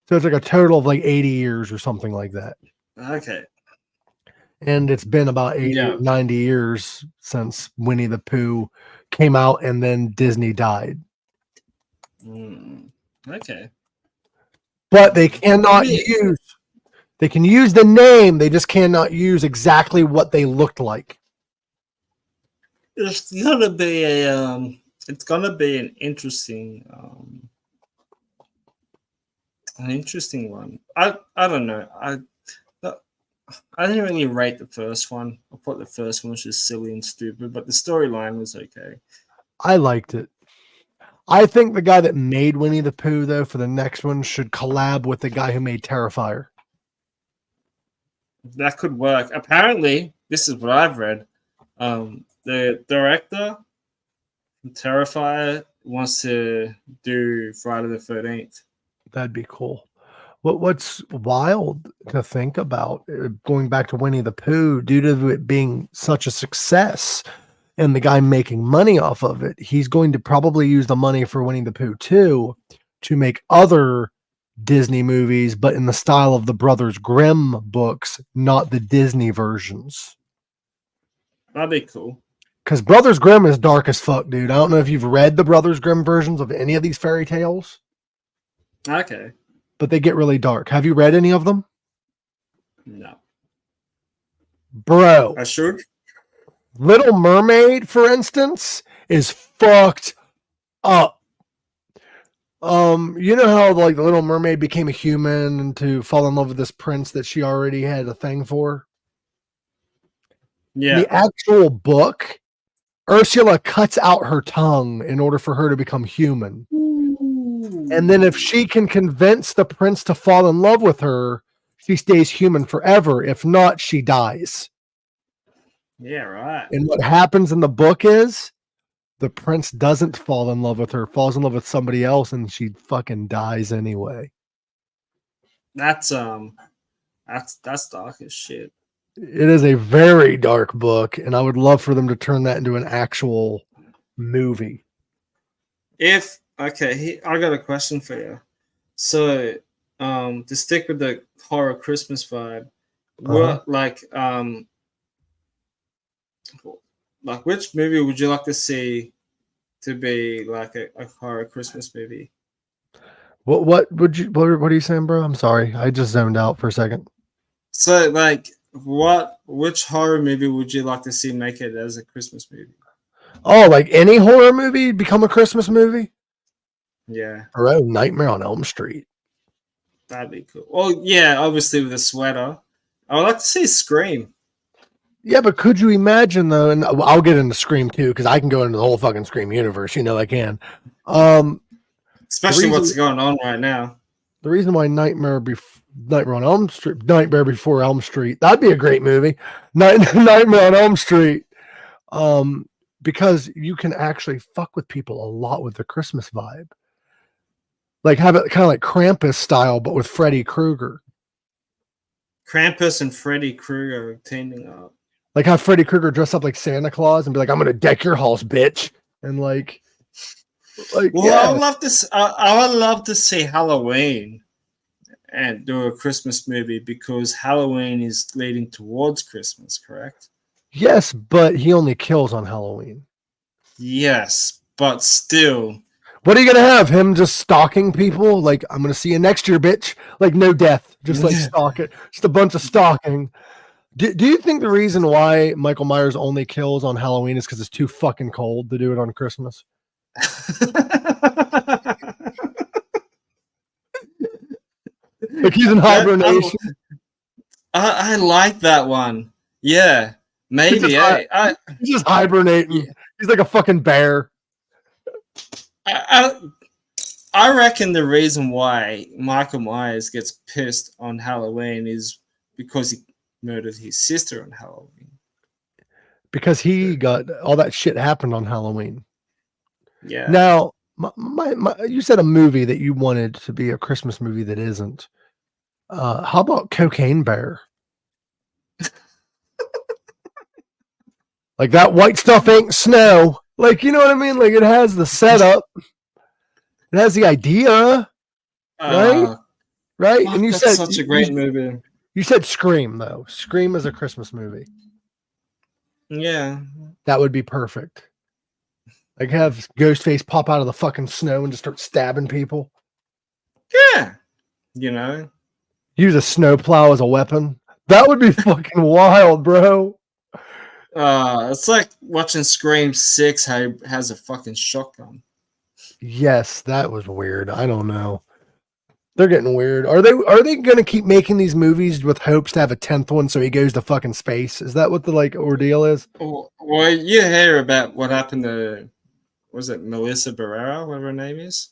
So it's like a total of like 80 years or something like that. Okay. And it's been about 80 or 90 years since Winnie the Pooh came out and then Disney died. Okay. But they cannot they can use the name, they just cannot use exactly what they looked like. It's gonna be an interesting one. I don't know. I didn't really rate the first one. I thought the first one was just silly and stupid, but the storyline was okay. I liked it. I think the guy that made Winnie the Pooh, though, for the next one should collab with the guy who made Terrifier. That could work. Apparently, this is what I've read. The director from Terrifier wants to do Friday the 13th. That'd be cool. What's wild to think about, going back to Winnie the Pooh, due to it being such a success and the guy making money off of it, he's going to probably use the money for Winnie the Pooh 2 to make other Disney movies, but in the style of the Brothers Grimm books, not the Disney versions. That'd be cool. Because Brothers Grimm is dark as fuck, dude. I don't know if you've read the Brothers Grimm versions of any of these fairy tales. Okay. But they get really dark. Have you read any of them? No. Bro. I should. Little Mermaid, for instance, is fucked up. You know how like the Little Mermaid became a human and to fall in love with this prince that she already had a thing for? Yeah. The actual book, Ursula cuts out her tongue in order for her to become human. And then if she can convince the prince to fall in love with her, she stays human forever. If not, she dies. Yeah, right. And what happens in the book is the prince doesn't fall in love with her, falls in love with somebody else, and she fucking dies anyway. That's dark as shit. It is a very dark book, and I would love for them to turn that into an actual movie. I got a question for you. So, to stick with the horror Christmas vibe, what which movie would you like to see to be like a horror Christmas movie? What are you saying, bro? I'm sorry, I just zoned out for a second. So, which horror movie would you like to see make it as a Christmas movie? Oh, like any horror movie become a Christmas movie? Yeah. Or Nightmare on Elm Street. That'd be cool. Well, yeah, obviously with a sweater. I would like to see Scream. Yeah, but could you imagine though? And I'll get into Scream too, because I can go into the whole fucking Scream universe. You know I can. Especially what's going on right now. The reason why Nightmare Before Elm Street, that'd be a great movie. Nightmare on Elm Street. Because you can actually fuck with people a lot with the Christmas vibe. Like have it kind of like Krampus style, but with Freddy Krueger. Krampus and Freddy Krueger teaming up. Like have Freddy Krueger dress up like Santa Claus and be like, "I'm gonna deck your halls, bitch," and like well, yeah. I would love to see Halloween and do a Christmas movie because Halloween is leading towards Christmas, correct? Yes, but he only kills on Halloween. Yes, but still. What are you gonna have? Him just stalking people? Like, I'm gonna see you next year, bitch. Like, no death, just like stalk it. Just a bunch of stalking. Do you think the reason why Michael Myers only kills on Halloween is because it's too fucking cold to do it on Christmas? Like he's in hibernation. I like that one. Yeah, maybe. He's just hibernating. He's like a fucking bear. I reckon the reason why Michael Myers gets pissed on Halloween is because he murdered his sister on Halloween. Because he got all that shit happened on Halloween. Yeah. Now, You said a movie that you wanted to be a Christmas movie that isn't. How about Cocaine Bear? Like that white stuff ain't snow. Like, you know what I mean? Like it has the setup. It has the idea. Right? Right? Fuck, And you that's said such a great movie. You said Scream, though. Scream is a Christmas movie. Yeah. That would be perfect. Like have Ghostface pop out of the fucking snow and just start stabbing people. Yeah. You know? Use a snowplow as a weapon. That would be fucking wild, bro. It's like watching Scream 6 how he has a fucking shotgun. Yes, that was weird. I don't know. They're getting weird. Are they going to keep making these movies with hopes to have a 10th one so he goes to fucking space? Is that what the like ordeal is? Well, you hear about what happened to, was it Melissa Barrera, whatever her name is?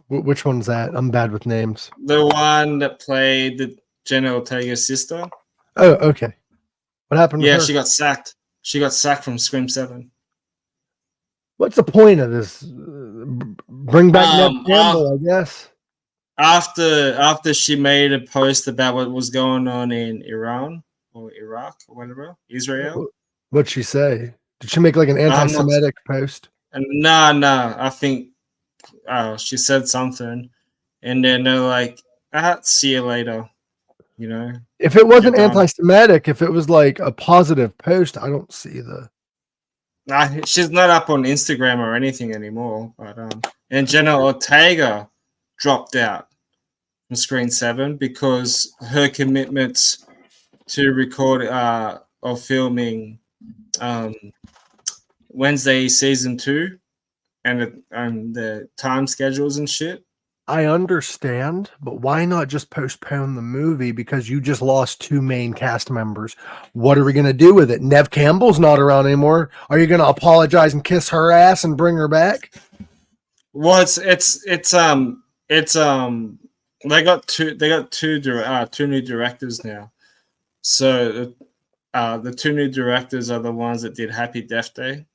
Which one's that? I'm bad with names. The one that played the Jenna Ortega's sister. Oh, okay. What happened to her? She got sacked. She got sacked from Scream 7. What's the point of this? Bring back Ned Campbell, I guess. After she made a post about what was going on in Iran or Iraq or whatever, Israel. What'd she say? Did she make like an anti-Semitic post? No. I think she said something, and then they're like, see you later. You know, if it wasn't anti-Semitic, if it was like a positive post, I don't see the. She's not up on Instagram or anything anymore. But and Jenna Ortega dropped out from Screen 7 because her commitments to record or filming Wednesday season 2 and the time schedules and shit. I understand, but why not just postpone the movie because you just lost 2 main cast members? What are we going to do with it? Neve Campbell's not around anymore. Are you going to apologize and kiss her ass and bring her back? Well, it's they got two new directors now. So the 2 new directors are the ones that did Happy Death Day.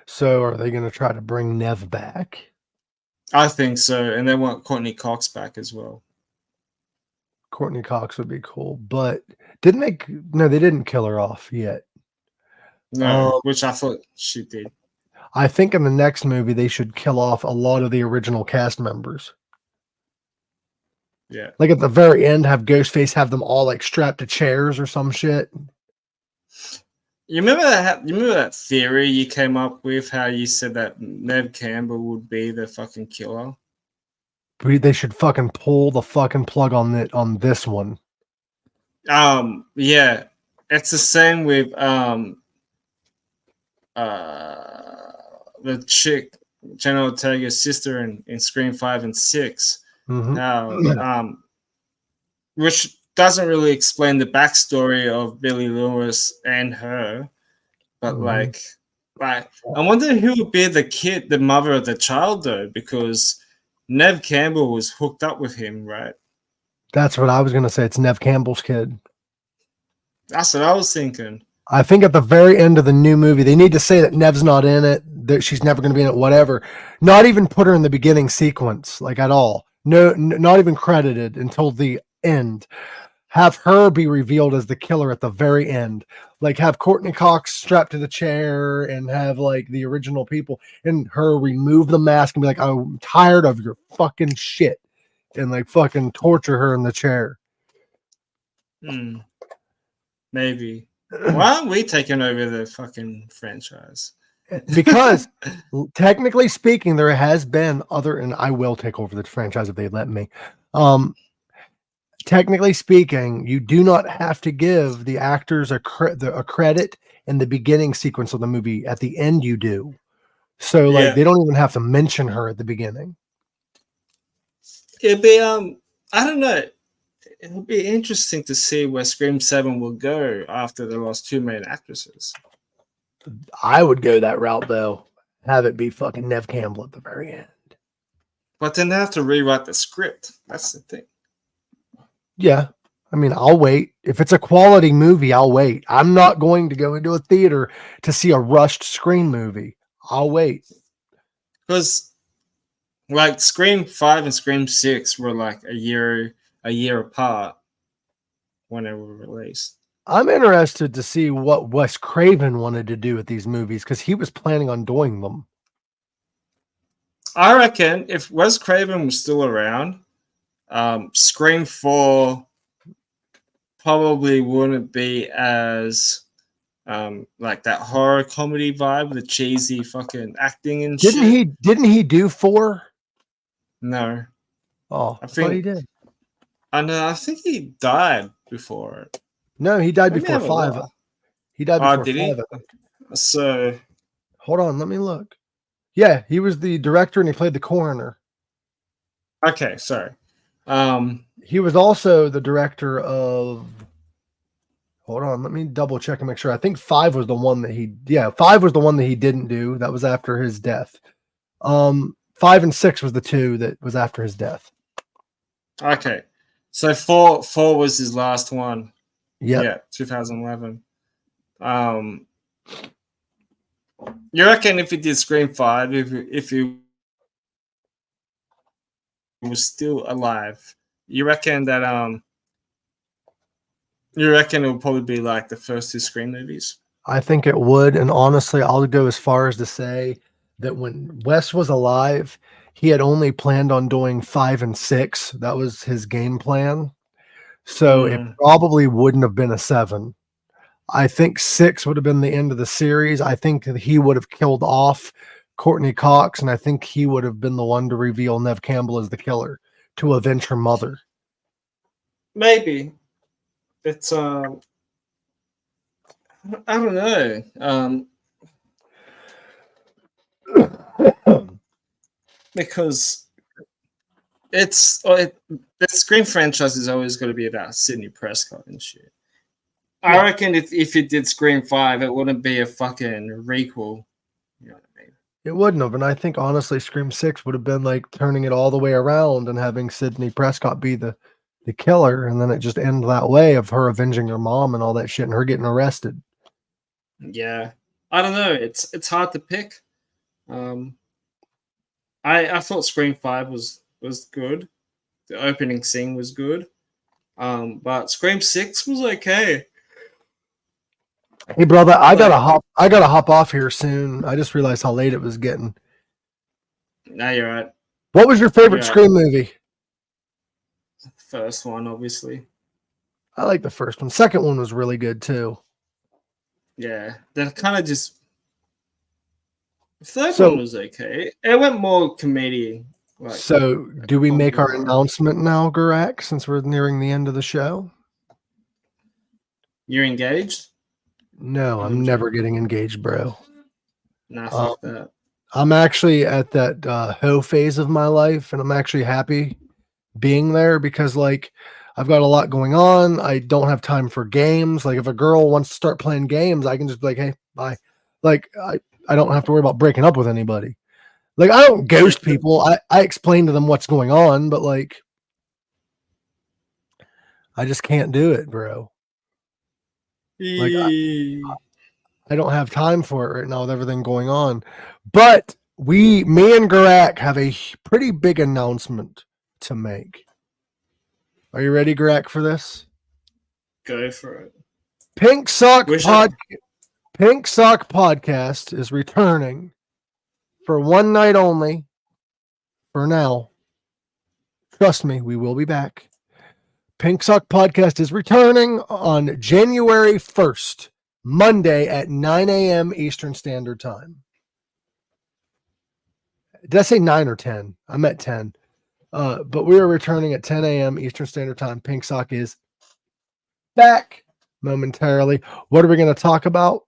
So are they going to try to bring Neve back? I think so, and they want Courtney Cox back as well. Courtney Cox would be cool, but they didn't kill her off yet. No, which I thought she did. I think in the next movie they should kill off a lot of the original cast members. Yeah. Like at the very end, have Ghostface have them all like strapped to chairs or some shit. You remember that? You remember that theory you came up with? How you said that Neve Campbell would be the fucking killer? They should fucking pull the fucking plug on this one. Yeah, it's the same with the chick Jenna Ortega's sister in Scream 5 and 6. Mm-hmm. Which doesn't really explain the backstory of Billy Lewis and her, but like I wonder who would be the mother of the child though, because Neve Campbell was hooked up with him, right? That's what I was gonna say. It's Neve Campbell's kid. That's what I was thinking. I think at the very end of the new movie, they need to say that Nev's not in it, that she's never going to be in it, whatever. Not even put her in the beginning sequence, like at all. No, not even credited until the end. Have her be revealed as the killer at the very end. Like have Courtney Cox strapped to the chair and have like the original people and her remove the mask and be like, I'm tired of your fucking shit. And like fucking torture her in the chair. Maybe. Why aren't we taking over the fucking franchise? Because technically speaking, there has been and I will take over the franchise if they let me. Technically speaking, you do not have to give the actors a credit in the beginning sequence of the movie. At the end, you do. So, like, they don't even have to mention her at the beginning. It'd be, I don't know. It'll be interesting to see where Scream 7 will go after they lost 2 main actresses. I would go that route, though. Have it be fucking Neve Campbell at the very end. But then they have to rewrite the script. That's the thing. Yeah. I mean, I'll wait. If it's a quality movie, I'll wait. I'm not going to go into a theater to see a rushed Scream movie. I'll wait. Because Like Scream 5 and Scream 6 were like a year apart when they were released. I'm interested to see what Wes Craven wanted to do with these movies because he was planning on doing them. I reckon if Wes Craven was still around, Scream 4 probably wouldn't be as like that horror comedy vibe, the cheesy fucking acting and shit. Didn't he do 4? No. Oh, I thought he think did. I think he died before it. No, he died Let me before have a 5. look. He died Oh, before did 5. he? I think. So Hold on, let me look. Yeah, he was the director and he played the coroner. okay, sorry. He was also the director of. Hold on, let me double check and make sure. I think 5 was the one that he. Yeah, 5 was the one that he didn't do. That was after his death. 5 and 6 was the 2 that was after his death. Okay. So four was his last one. Yep. Yeah, 2011. You reckon if he did Scream 5, if he was still alive, you reckon it would probably be like the first 2 Scream movies? I think it would. And honestly, I'll go as far as to say that when Wes was alive, he had only planned on doing 5 and 6. That was his game plan. So it probably wouldn't have been a 7. I think 6 would have been the end of the series. I think that he would have killed off Courtney Cox, and I think he would have been the one to reveal Neve Campbell as the killer to avenge her mother. Maybe. It's I don't know. Because the Scream franchise is always going to be about Sidney Prescott and shit. I reckon if it did Scream 5, it wouldn't be a fucking requel. You know what I mean? It wouldn't have. And I think, honestly, Scream 6 would have been like turning it all the way around and having Sidney Prescott be the killer. And then it just ended that way of her avenging her mom and all that shit and her getting arrested. Yeah. I don't know. It's hard to pick. I thought Scream 5 was good. The opening scene was good. But Scream 6 was okay. Hey brother, I gotta hop off here soon. I just realized how late it was getting. No, you're right. What was your favorite Scream movie? First one, obviously. I like the first one. Second one was really good too. Yeah, that kind of just. The third one was okay. It went more comedy. Like, so, do we make our announcement now, Garak, since we're nearing the end of the show? You're engaged? No, I'm never getting engaged, bro. Nah, fuck that. I'm actually at that hoe phase of my life, and I'm actually happy being there because, like, I've got a lot going on. I don't have time for games. Like, if a girl wants to start playing games, I can just be like, hey, bye. Like, I don't have to worry about breaking up with anybody. Like, I don't ghost people. I explain to them what's going on, but, like, I just can't do it, bro. Like, I don't have time for it right now with everything going on. But me and Garak have a pretty big announcement to make. Are you ready, Garak, for this? Go for it. Pinksock Podcast is returning for one night only. For now. Trust me, we will be back. Pinksock Podcast is returning on January 1st, Monday at 9 a.m. Eastern Standard Time. Did I say 9 or 10? I meant 10. But we are returning at 10 a.m. Eastern Standard Time. Pinksock is back momentarily. What are we going to talk about?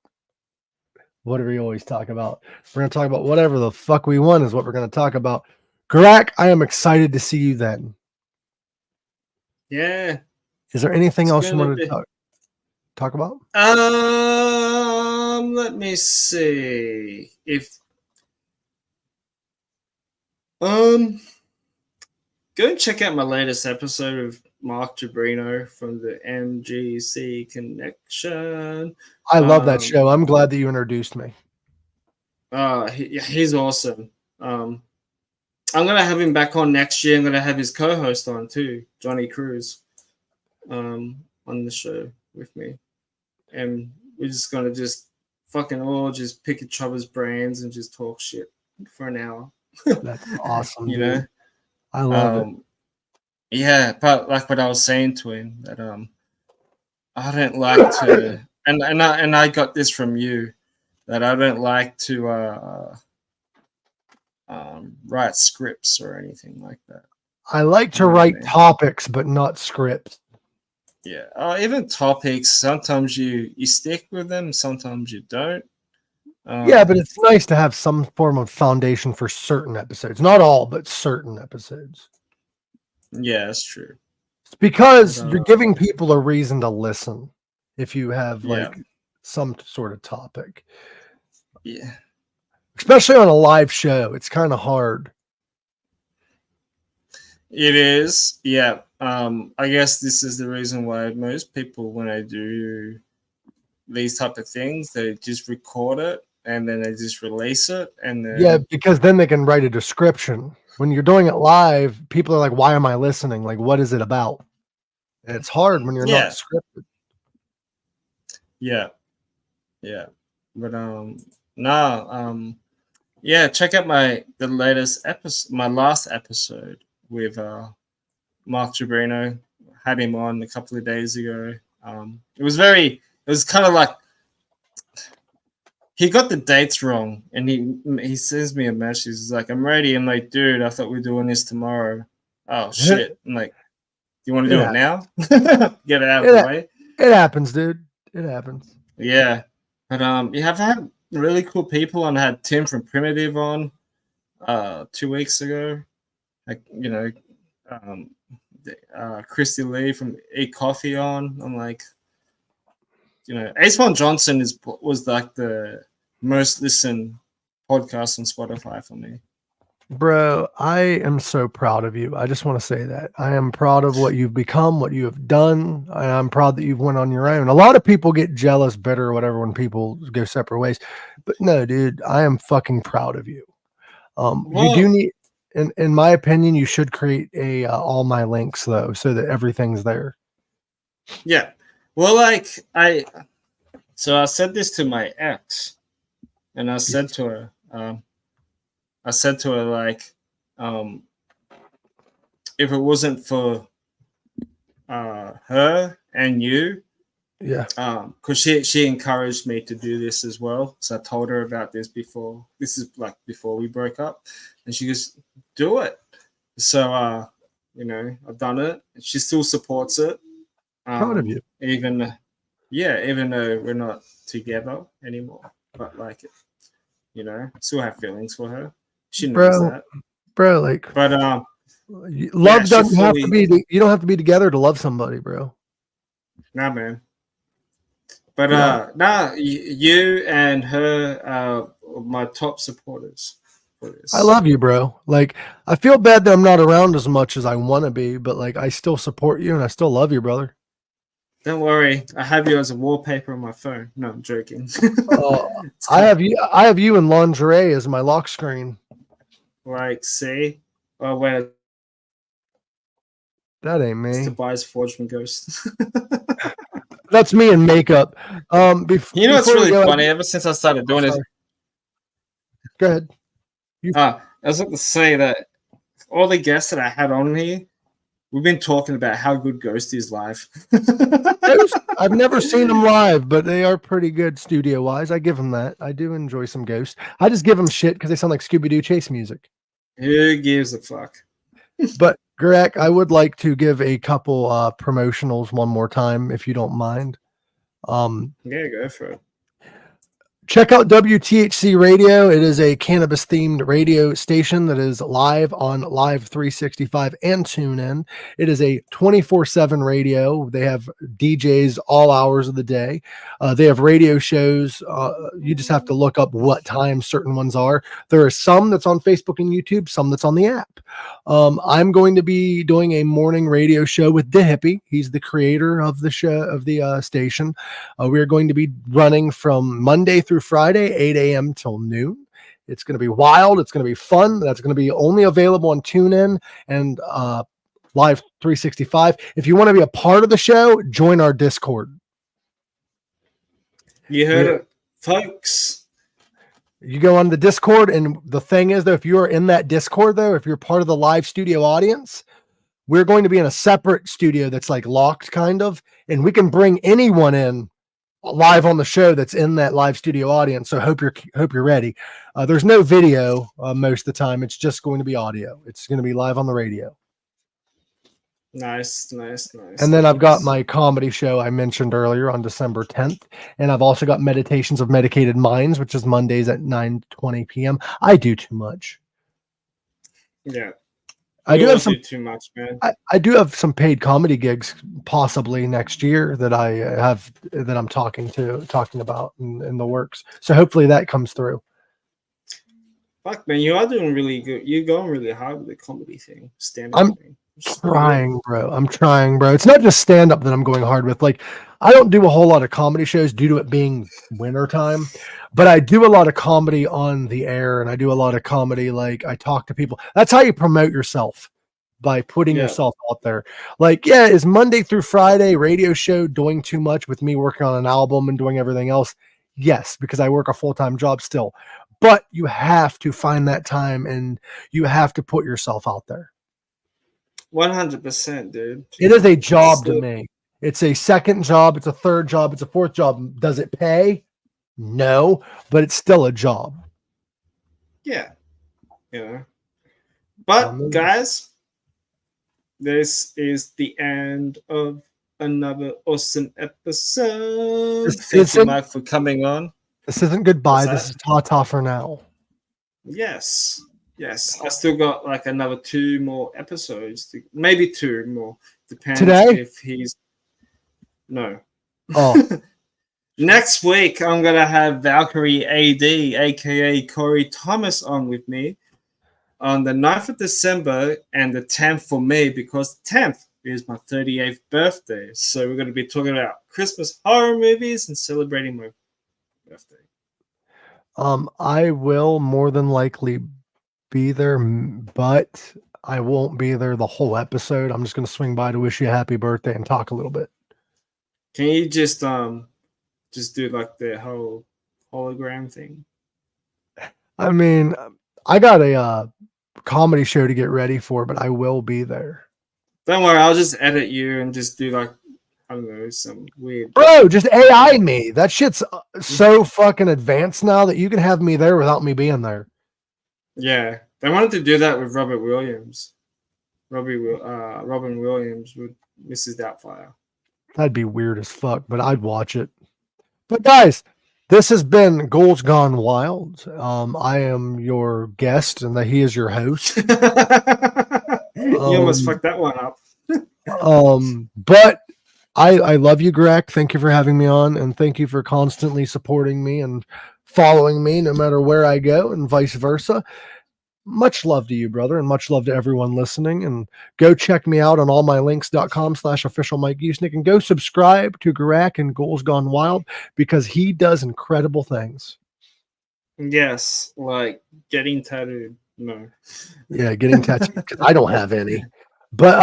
What do we always talk about? We're going to talk about whatever the fuck we want is what we're going to talk about. Garak, I am excited to see you then. Yeah. Is there anything else you wanted to talk about? Let me see. Go and check out my latest episode of Mark Jabrino from the MGC Connection. I love that show. I'm glad that you introduced me. He's awesome. I'm gonna have him back on next year. I'm gonna have his co-host on too, Johnny Cruz, on the show with me, and we're just gonna just fucking all just pick each other's brains and just talk shit for an hour. That's awesome, you dude. know. I love it. Yeah, but like what I was saying to him, that I don't like to, and I got this from you, that I don't like to write scripts or anything like that. I like to write topics, but not scripts. Yeah, even topics. Sometimes you stick with them, sometimes you don't. Yeah, but it's nice to have some form of foundation for certain episodes. Not all, but certain episodes. Yeah, that's true. It's because you're giving people a reason to listen if you have like some sort of topic. Yeah. Especially on a live show. It's kind of hard. It is. Yeah. I guess this is the reason why most people, when they do these type of things, they just record it and then they just release it. And then because then they can write a description. When you're doing it live, people are like, why am I listening? Like, what is it about? And it's hard when you're not scripted. Yeah. Yeah. But check out the latest episode, my last episode with Mark Gibrino. Had him on a couple of days ago. It was kind of like he got the dates wrong, and he sends me a message. He's like, "I'm ready." I'm like, "Dude, I thought we were doing this tomorrow." Oh shit! I'm like, "Do you want to do it now? Get it out of the way." It happens, dude. It happens. Yeah, but I've had really cool people on. I had Tim from Primitive on 2 weeks ago. Like, Christy Lee from Eat Coffee on. I'm like, Ace Von Johnson was like the most listened podcast on Spotify for me. Bro, I am so proud of you. I just want to say that. I am proud of what you've become, what you have done. I'm proud that you've went on your own. A lot of people get jealous, bitter, or whatever when people go separate ways. But no, dude, I am fucking proud of you. You do need, in my opinion, you should create a all my links though, so that everything's there. Yeah. Well, I said this to my ex, and I said to her, like, if it wasn't for her and you, because she encouraged me to do this as well. So I told her about this before. This is like before we broke up, and she goes, "Do it." So I've done it. She still supports it. Proud of you. Even though we're not together anymore, but like, still have feelings for her. She knows that, bro. Like, but love doesn't have to be. You don't have to be together to love somebody, bro. Nah, man. But you and her are my top supporters for this. I love you, bro. Like, I feel bad that I'm not around as much as I want to be, but like, I still support you and I still love you, brother. Don't worry, I have you as a wallpaper on my phone. No, I'm joking. I have you in lingerie as my lock screen. Like, see? Oh, wait. That ain't me. Tobias Forgeman Ghost. That's me in makeup. What's really funny? Ever since I started doing this. Go ahead. I was about to say that all the guests that I had on here, we've been talking about how good Ghost is live. I've never seen them live, but they are pretty good studio-wise. I give them that. I do enjoy some Ghost. I just give them shit because they sound like Scooby-Doo chase music. Who gives a fuck? But, Greg, I would like to give a couple promotionals one more time, if you don't mind. Yeah, go for it. Check out WTHC Radio. It is a cannabis-themed radio station that is live on Live 365 and TuneIn. It is a 24/7 radio. They have DJs all hours of the day. They have radio shows. You just have to look up what time certain ones are. There are some that's on Facebook and YouTube, some that's on the app. I'm going to be doing a morning radio show with The Hippie. He's the creator of the show, of the station. We're going to be running from Monday through Friday, 8 a.m. till noon. It's going to be wild. It's going to be fun. That's going to be only available on TuneIn and Live 365. If you want to be a part of the show, join our Discord. You heard it, folks. You go on the Discord, and the thing is, though, if you are in that Discord, though, if you're part of the live studio audience, we're going to be in a separate studio that's like locked, kind of, and we can bring anyone in live on the show that's in that live studio audience. So hope you're ready. There's no video most of the time. It's just going to be audio. It's going to be live on the radio. Nice. And then I've got my comedy show I mentioned earlier on December 10th. And I've also got Meditations of Medicated Minds, which is Mondays at 9:20 p.m. I do too much. Yeah. I do have some too much, man. I do have some paid comedy gigs possibly next year that I'm talking about in the works. So hopefully that comes through. Fuck, man, you are doing really good. You're going really hard with the comedy thing, stand-up thing. Trying, bro. I'm trying, bro. It's not just stand-up that I'm going hard with. Like, I don't do a whole lot of comedy shows due to it being winter time, but I do a lot of comedy on the air, and I do a lot of comedy. Like, I talk to people. That's how you promote yourself, by putting yourself out there. Like, yeah, is Monday through Friday radio show doing too much with me working on an album and doing everything else? Yes, because I work a full-time job still. But you have to find that time, and you have to put yourself out there. 100%, dude. It is a job to me. It's a second job. It's a third job. It's a fourth job. Does it pay? No, but it's still a job. Yeah. But guys, this is the end of another awesome episode. Thank you, Mike, for coming on. This isn't goodbye. This is ta-ta for now. Yes. I still got like another 2 more episodes, maybe 2 more. Depends today if he's no. Oh, next week I'm gonna have Valkyrie AD, aka Corey Thomas, on with me on the 9th of December and the 10th for me, because the 10th is my 38th birthday. So we're gonna be talking about Christmas horror movies and celebrating my birthday. I will more than likely be there, but I won't be there the whole episode. I'm just going to swing by to wish you a happy birthday and talk a little bit. Can you just do like the whole hologram thing? I mean, I got a comedy show to get ready for, but I will be there. Don't worry, I'll just edit you and just do like, I don't know, some weird. Bro, just AI me. That shit's so fucking advanced now that you can have me there without me being there. Yeah, they wanted to do that with Robin Williams with Mrs. Doubtfire. That'd be weird as fuck, but I'd watch it. But guys, this has been Ghouls Gone Wild. I am your guest, and he is your host. You almost fucked that one up. But I love you, Greg. Thank you for having me on, and thank you for constantly supporting me and following me no matter where I go, and vice versa. Much love to you, brother, and much love to everyone listening. And go check me out on allmylinks.com/official Mike Usenick, and go subscribe to Garak and Ghouls Gone Wild, because he does incredible things. Yes, like getting tattooed. No. Yeah, getting tattooed, because I don't have any. But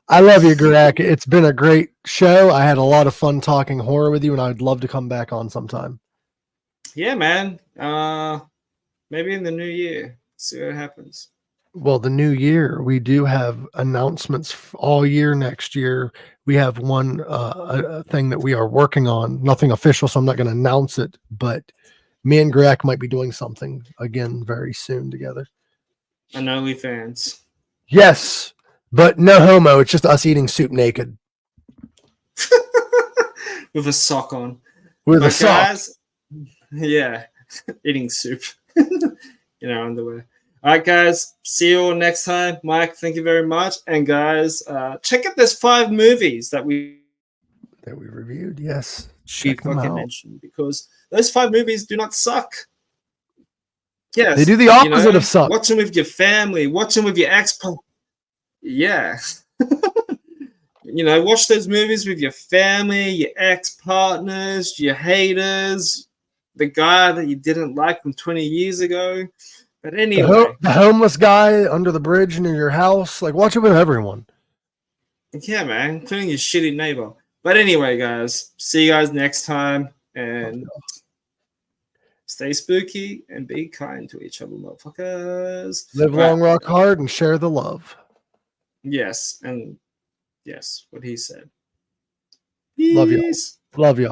I love you, Garak. It's been a great show. I had a lot of fun talking horror with you, and I'd love to come back on sometime. Yeah, man. Maybe in the new year. See what happens. Well, the new year, we do have announcements all year next year. We have one a thing that we are working on. Nothing official, so I'm not going to announce it. But me and Greg might be doing something again very soon together. An OnlyFans. Yes, but no homo. It's just us eating soup naked. With a sock on. With a sock. Guys, yeah, eating soup. Underwear. All right, guys. See you all next time. Mike, thank you very much. And guys, check out those 5 movies that we reviewed. Yes, check them out. Mentioned, because those 5 movies do not suck. Yes, they do the opposite of suck. Watch them with your family. Watch them with your ex. Yeah. Watch those movies with your family, your ex-partners, your haters. the guy that you didn't like from 20 years ago. But anyway, the homeless guy under the bridge near your house. Like, watch it with everyone. Yeah, man, including your shitty neighbor. But anyway, guys, see you guys next time, and stay spooky and be kind to each other, motherfuckers. Live long, rock hard, and share the love. Yes, and yes, what he said. Love you. Peace. Love you.